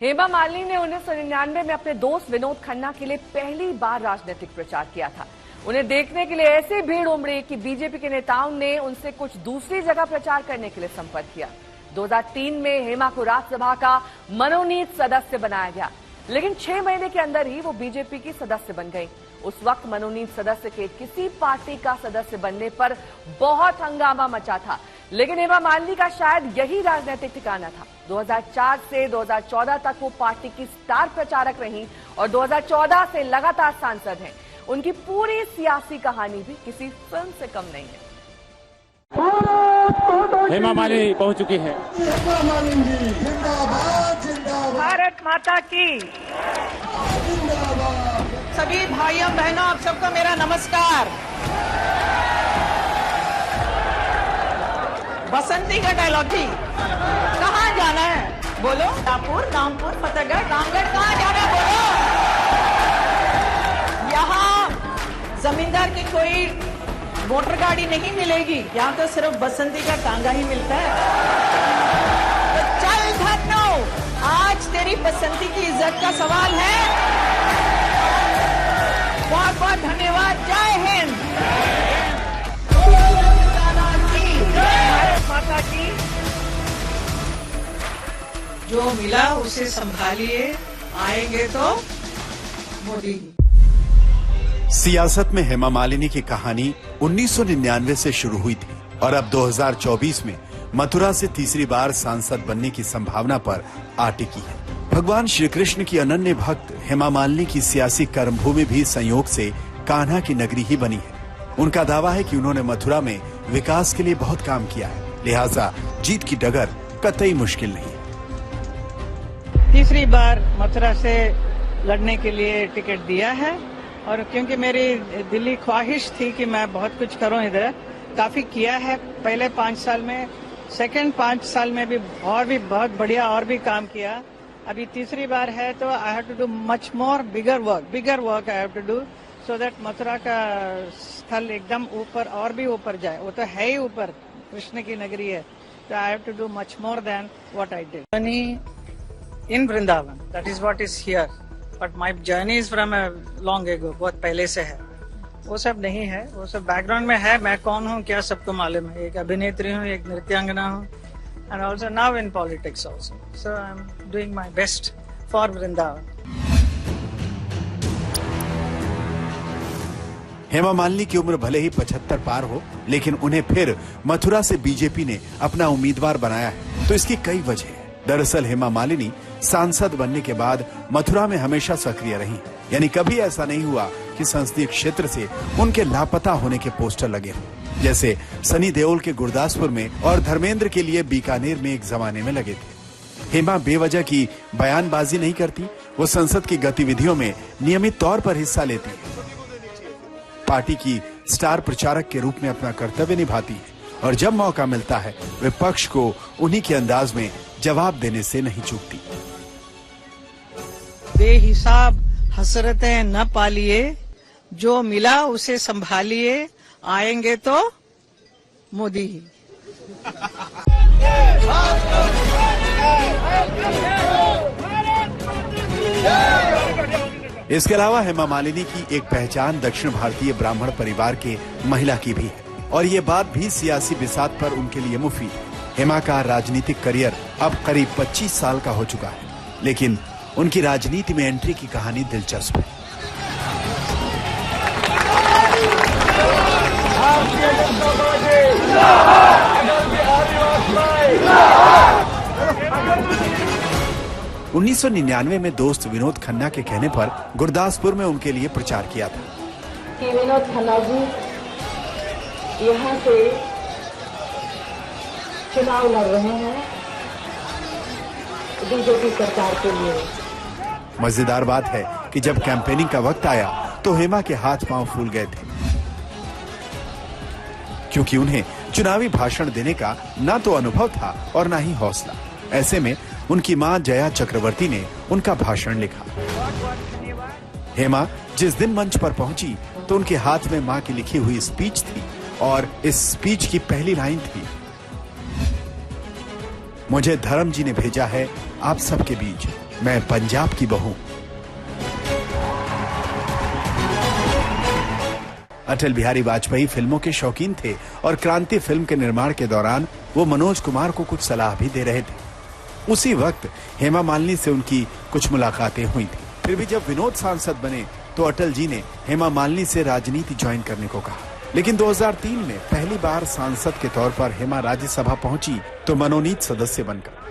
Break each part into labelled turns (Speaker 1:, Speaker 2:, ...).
Speaker 1: हेमा मालिनी ने 1999 में अपने दोस्त विनोद खन्ना के लिए पहली बार राजनीतिक प्रचार किया था। उन्हें देखने के लिए ऐसी भीड़ उमड़ी कि बीजेपी के नेताओं ने उनसे कुछ दूसरी जगह प्रचार करने के लिए संपर्क किया। 2003 में हेमा को राज्यसभा का मनोनीत सदस्य बनाया गया, लेकिन 6 महीने के अंदर ही वो बीजेपी की सदस्य बन गई। उस वक्त मनोनीत सदस्य के किसी पार्टी का सदस्य बनने पर बहुत हंगामा मचा था, लेकिन हेमा मालिनी का शायद यही राजनीतिक ठिकाना था। 2004 से 2014 तक वो पार्टी की स्टार प्रचारक रहीं और 2014 से लगातार सांसद हैं। उनकी पूरी सियासी कहानी भी किसी फिल्म से कम नहीं है।
Speaker 2: हेमा मालिनी पहुंच चुकी है।
Speaker 3: भारत माता की। सभी भाइयों बहनों, आप सबको मेरा नमस्कार। बसंती का डायलॉग थी, कहाँ जाना है बोलो? रामपुर, फतेहगढ़, रामगढ़, कहाँ जाना है बोलो? यहाँ जमींदार की कोई मोटर गाड़ी नहीं मिलेगी, यहाँ तो सिर्फ बसंती का टांगा ही मिलता है। तो चल धन्नो, आज तेरी बसंती की इज्जत का सवाल है। बहुत बहुत धन्यवाद। जय हिंद। भारत माता की। जो मिला उसे संभालिए, आएंगे तो मोदी।
Speaker 4: सियासत में हेमा मालिनी की कहानी 1999 से शुरू हुई थी और अब 2024 में मथुरा से तीसरी बार सांसद बनने की संभावना पर आ टिकी है। भगवान श्री कृष्ण की अनन्य भक्त हेमा मालिनी की सियासी कर्मभूमि भी संयोग से कान्हा की नगरी ही बनी है। उनका दावा है कि उन्होंने मथुरा में विकास के लिए बहुत काम किया है, लिहाजा जीत की डगर कतई मुश्किल नहीं है।
Speaker 3: तीसरी बार मथुरा से लड़ने के लिए टिकट दिया है और क्योंकि मेरी दिली ख्वाहिश थी कि मैं बहुत कुछ करूं, इधर काफी किया है पहले 5 साल में, सेकंड 5 साल में भी और भी बहुत बढ़िया और भी काम किया। अभी तीसरी बार है तो I have to do much more bigger work I have to do so that Mathura का स्थल एकदम ऊपर और भी ऊपर जाए। वो तो है ही ऊपर, कृष्ण की नगरी है, तो I have to do much more than what I did in Vrindavan. That is what is here, but my journey is from long ago, बहुत पहले से है। वो सब नहीं है, वो सब बैकग्राउंड में है। मैं कौन हूँ क्या सबको मालूम है। एक अभिनेत्री हूँ, एक नृत्यांगना हूँ, and also now in politics also. So I am doing my best for Vrindavan.
Speaker 4: Hema Malini की उम्र भले ही 75 पार हो, लेकिन उन्हें फिर मथुरा से बीजेपी ने अपना उम्मीदवार बनाया है, तो इसकी कई वजह है। दरअसल हेमा मालिनी सांसद बनने के बाद मथुरा में हमेशा सक्रिय रही, यानी कभी ऐसा नहीं हुआ कि संसदीय क्षेत्र से उनके लापता होने के पोस्टर लगे हों, जैसे सनी देओल के गुरदासपुर में और धर्मेंद्र के लिए बीकानेर में एक जमाने में लगे थे। हेमा बेवजह की बयानबाजी नहीं करती, वो संसद की गतिविधियों में नियमित तौर पर हिस्सा लेती है, पार्टी की स्टार प्रचारक के रूप में अपना कर्तव्य निभाती है और जब मौका मिलता है विपक्ष को उन्हीं के अंदाज में जवाब देने से नहीं चूकती।
Speaker 3: बेहिसाब हसरतें न पालिए, जो मिला उसे संभालिए, आएंगे तो मोदी ही।
Speaker 4: इसके अलावा हेमा मालिनी की एक पहचान दक्षिण भारतीय ब्राह्मण परिवार के महिला की भी है और ये बात भी सियासी बिसात पर उनके लिए मुफीद है। हेमा का राजनीतिक करियर अब करीब 25 साल का हो चुका है, लेकिन उनकी राजनीति में एंट्री की कहानी दिलचस्प है। उन्नीस 1999 में दोस्त विनोद खन्ना के कहने पर गुरदासपुर में उनके लिए प्रचार किया था
Speaker 5: कि विनोद खन्ना जी यहाँ से चुनाव लड़ रहे हैं बीजेपी सरकार के लिए।
Speaker 4: मजेदार बात है कि जब कैंपेनिंग का वक्त आया तो हेमा के हाथ पांव फूल गए थे, क्योंकि उन्हें चुनावी भाषण देने का ना तो अनुभव था और ना ही हौसला। ऐसे में उनकी मां जया चक्रवर्ती ने उनका भाषण लिखा। हेमा जिस दिन मंच पर पहुंची तो उनके हाथ में मां की लिखी हुई स्पीच थी और इस स्पीच की पहली लाइन थी, मुझे धर्म जी ने भेजा है आप सबके बीच। मैं पंजाब की बहू। अटल बिहारी वाजपेयी फिल्मों के शौकीन थे और क्रांति फिल्म के निर्माण के दौरान वो मनोज कुमार को कुछ सलाह भी दे रहे थे। उसी वक्त हेमा मालिनी से उनकी कुछ मुलाकातें हुई थी। फिर भी जब विनोद सांसद बने तो अटल जी ने हेमा मालिनी से राजनीति ज्वाइन करने को कहा। लेकिन 2003 में पहली बार सांसद के तौर पर हेमा राज्यसभा पहुंची तो मनोनीत सदस्य बनकर।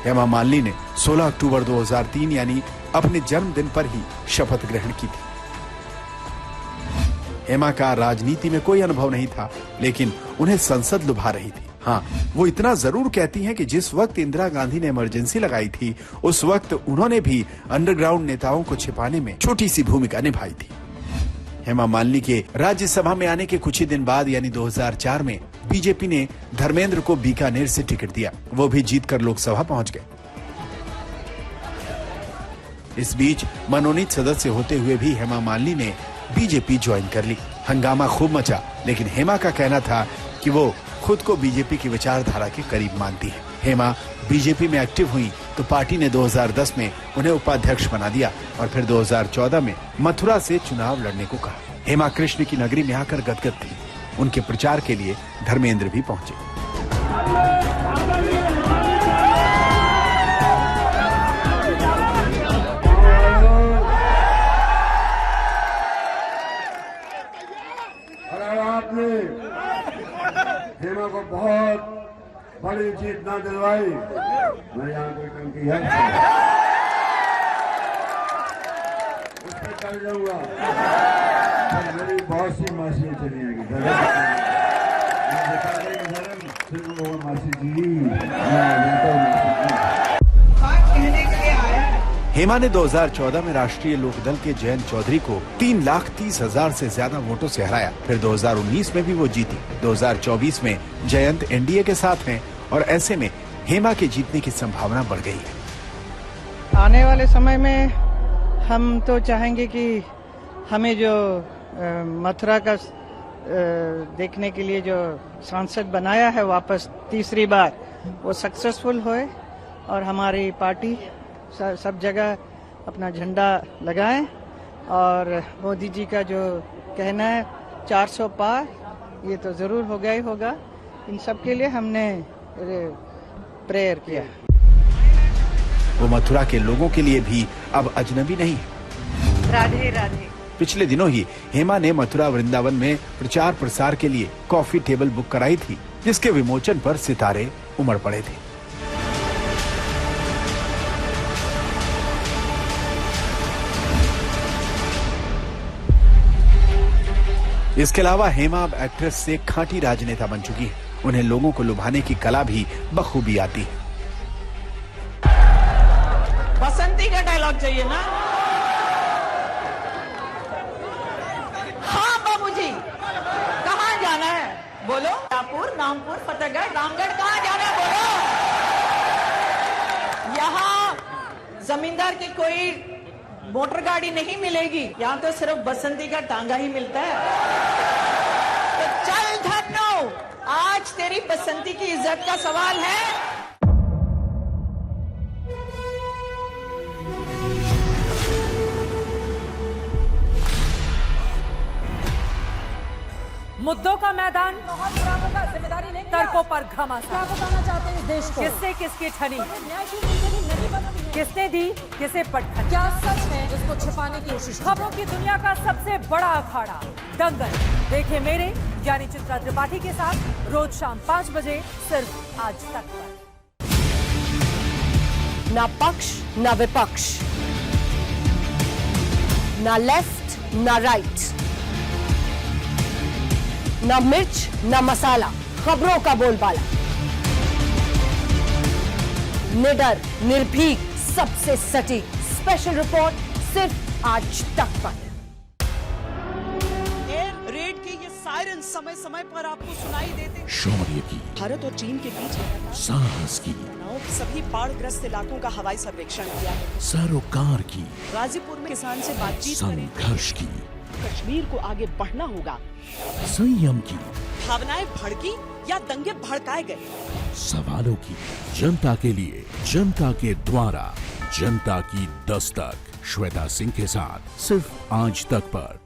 Speaker 4: हेमा मालिनी ने 16 अक्टूबर 2003 यानी अपने जन्मदिन पर ही शपथ ग्रहण की थी। हेमा का राजनीति में कोई अनुभव नहीं था, लेकिन उन्हें संसद लुभा रही थी। हाँ, वो इतना जरूर कहती हैं कि जिस वक्त इंदिरा गांधी ने इमरजेंसी लगाई थी उस वक्त उन्होंने भी अंडरग्राउंड नेताओं को छिपाने में छोटी सी भूमिका निभाई थी। हेमा मालिनी के राज्यसभा में आने के कुछ ही दिन बाद यानी 2004 में बीजेपी ने धर्मेंद्र को बीकानेर से टिकट दिया। वो भी जीतकर लोकसभा पहुंच गए। इस बीच मनोनीत सदस्य होते हुए भी हेमा मालिनी ने बीजेपी ज्वाइन कर ली। हंगामा खूब मचा, लेकिन हेमा का कहना था कि वो खुद को बीजेपी की विचारधारा के करीब मानती है। हेमा बीजेपी में एक्टिव हुई तो पार्टी ने 2010 में उन्हें उपाध्यक्ष बना दिया और फिर 2014 में मथुरा से चुनाव लड़ने को कहा। हेमा कृष्ण की नगरी में आकर गदगद थी। उनके प्रचार के लिए धर्मेंद्र भी पहुंचे।
Speaker 6: हेमा को बहुत बड़ी जीत ना दिलवाई, मैं यहाँ कोई टंकी है उस पर चल जाऊंगा। मेरी बहुत सी मासी चली आएगी मासी जी।
Speaker 4: हेमा ने 2014 में राष्ट्रीय लोकदल के जयंत चौधरी को 3,30,000 से ज्यादा वोटों से हराया। फिर 2019 में भी वो जीती। 2024 में जयंत एनडीए के साथ हैं और ऐसे में हेमा के जीतने की संभावना बढ़ गई है।
Speaker 3: आने वाले समय में हम तो चाहेंगे कि हमें जो मथुरा का देखने के लिए जो सांसद बनाया है वापस तीसरी बार, वो सक्सेसफुल होए और हमारी पार्टी सब जगह अपना झंडा लगाएं। और मोदी जी का जो कहना है 400 पार, ये तो जरूर होगा ही होगा। इन सब के लिए हमने प्रेयर किया।
Speaker 4: वो मथुरा के लोगों के लिए भी अब अजनबी नहीं है।
Speaker 3: राधे राधे।
Speaker 4: पिछले दिनों ही हेमा ने मथुरा वृंदावन में प्रचार प्रसार के लिए कॉफी टेबल बुक कराई थी, जिसके विमोचन पर सितारे उमड़ पड़े थे। इसके अलावा हेमा अब एक्ट्रेस से खांटी राजनेता बन चुकी है। उन्हें लोगों को लुभाने की कला भी बखूबी आती है।
Speaker 3: बसंती का डायलॉग चाहिए ना? हाँ बाबूजी, कहाँ जाना है बोलो? रामपुर, नामपुर, फतेहगढ़, रामगढ़, कहाँ जाना है बोलो? यहाँ जमींदार की कोई मोटर गाड़ी नहीं मिलेगी, यहाँ तो सिर्फ बसंती का टांगा ही मिलता है। तो चल धन्नो, आज तेरी बसंती की इज्जत का सवाल है।
Speaker 1: मुद्दों का मैदान, तर्कों पर घमासान।
Speaker 5: क्या बताना चाहते हैं इस देश को?
Speaker 1: किससे किसकी ठनी, किसने दी किसे पटखनी।
Speaker 5: क्या सच है जिसको छिपाने की कोशिश?
Speaker 1: खबरों की दुनिया का सबसे बड़ा अखाड़ा दंगल देखे मेरे यानी चित्रा त्रिपाठी के साथ रोज शाम 5 बजे सिर्फ आज तक पर।
Speaker 7: ना पक्ष ना विपक्ष, ना लेफ्ट ना राइट, ना मिर्च ना मसाला, खबरों का बोलबाला। निडर, निर्भीक, सबसे सटीक स्पेशल रिपोर्ट सिर्फ आज तक पर।
Speaker 8: एयर रेड के ये सायरन समय समय पर आपको सुनाई देते।
Speaker 9: शौर्य की,
Speaker 8: भारत और चीन के बीच
Speaker 9: साहस की,
Speaker 8: सभी बाढ़ग्रस्त इलाकों का हवाई सर्वेक्षण किया है।
Speaker 9: सरोकार की,
Speaker 8: गाजीपुर में किसान से बातचीत करें।
Speaker 9: संघर्ष की,
Speaker 8: कश्मीर को आगे बढ़ना होगा।
Speaker 9: संयम की,
Speaker 8: भावनाएं भड़की या दंगे भड़काए गए,
Speaker 9: सवालों की, जनता के लिए, जनता के द्वारा, जनता की दस्तक। श्वेता सिंह के साथ सिर्फ आज तक पर।